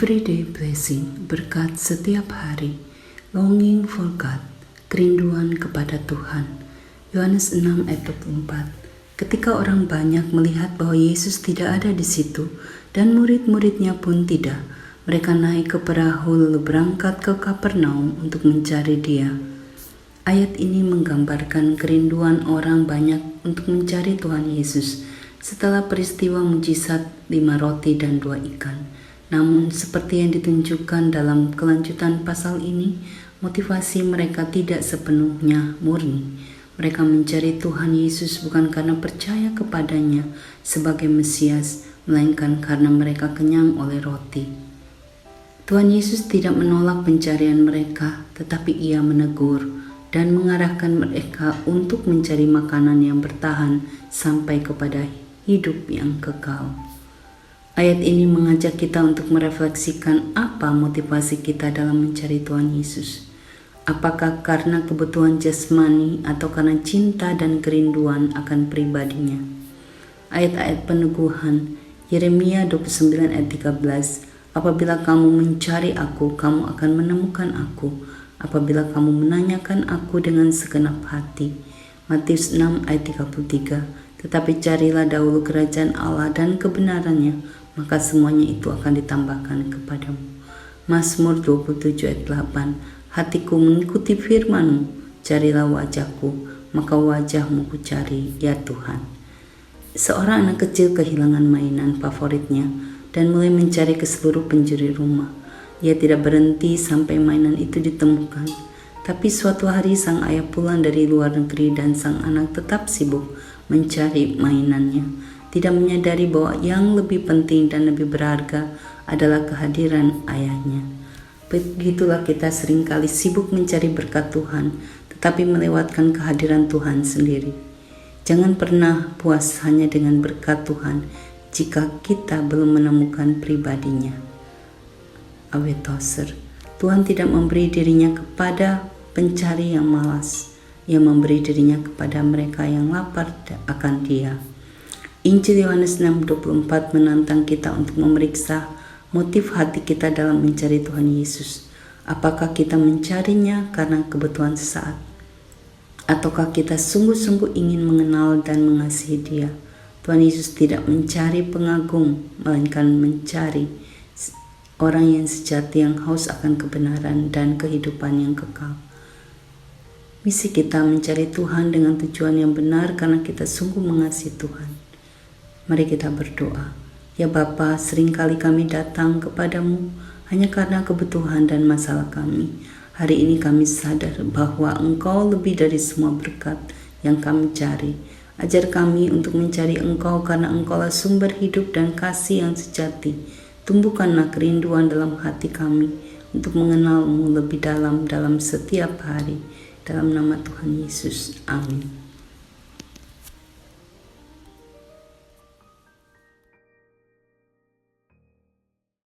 Everyday blessing, berkat setiap hari. Longing for God, kerinduan kepada Tuhan. Yohanes 6 ayat 24. Ketika orang banyak melihat bahwa Yesus tidak ada di situ dan murid-muridnya pun tidak, mereka naik ke perahu lalu berangkat ke Kapernaum untuk mencari Dia. Ayat ini menggambarkan kerinduan orang banyak untuk mencari Tuhan Yesus setelah peristiwa mujizat 5 roti dan 2 ikan. Namun seperti yang ditunjukkan dalam kelanjutan pasal ini, motivasi mereka tidak sepenuhnya murni. Mereka mencari Tuhan Yesus bukan karena percaya kepadanya sebagai Mesias, melainkan karena mereka kenyang oleh roti. Tuhan Yesus tidak menolak pencarian mereka, tetapi Ia menegur dan mengarahkan mereka untuk mencari makanan yang bertahan sampai kepada hidup yang kekal. Ayat ini mengajak kita untuk merefleksikan apa motivasi kita dalam mencari Tuhan Yesus. Apakah karena kebutuhan jasmani atau karena cinta dan kerinduan akan pribadinya? Ayat-ayat peneguhan Yeremia 29 ayat 13, apabila kamu mencari aku, kamu akan menemukan aku. Apabila kamu menanyakan aku dengan segenap hati. Matius 6 ayat 33, tetapi carilah dahulu kerajaan Allah dan kebenarannya, maka semuanya itu akan ditambahkan kepadamu. Mazmur 27 ayat 8, hatiku mengikuti firman-Mu, carilah wajahku, maka wajah-Mu ku cari, ya Tuhan. Seorang anak kecil kehilangan mainan favoritnya dan mulai mencari ke seluruh penjuru rumah. Ia tidak berhenti sampai mainan itu ditemukan. Tapi suatu hari sang ayah pulang dari luar negeri dan sang anak tetap sibuk mencari mainannya, tidak menyadari bahwa yang lebih penting dan lebih berharga adalah kehadiran ayahnya. Begitulah kita seringkali sibuk mencari berkat Tuhan, tetapi melewatkan kehadiran Tuhan sendiri. Jangan pernah puas hanya dengan berkat Tuhan jika kita belum menemukan pribadinya. Awet Tozer, Tuhan tidak memberi dirinya kepada pencari yang malas. Ia memberi dirinya kepada mereka yang lapar akan Dia. Injil Yohanes 6:24 menantang kita untuk memeriksa motif hati kita dalam mencari Tuhan Yesus. Apakah kita mencarinya karena kebutuhan sesaat? Ataukah kita sungguh-sungguh ingin mengenal dan mengasihi Dia? Tuhan Yesus tidak mencari pengagum, melainkan mencari orang yang sejati, yang haus akan kebenaran dan kehidupan yang kekal. Misi kita mencari Tuhan dengan tujuan yang benar karena kita sungguh mengasihi Tuhan. Mari kita berdoa. Ya Bapa, seringkali kami datang kepadamu hanya karena kebutuhan dan masalah kami. Hari ini kami sadar bahwa Engkau lebih dari semua berkat yang kami cari. Ajar kami untuk mencari Engkau karena Engkaulah sumber hidup dan kasih yang sejati. Tumbuhkanlah kerinduan dalam hati kami untuk mengenal-Mu lebih dalam setiap hari. Dalam nama Tuhan Yesus. Amin.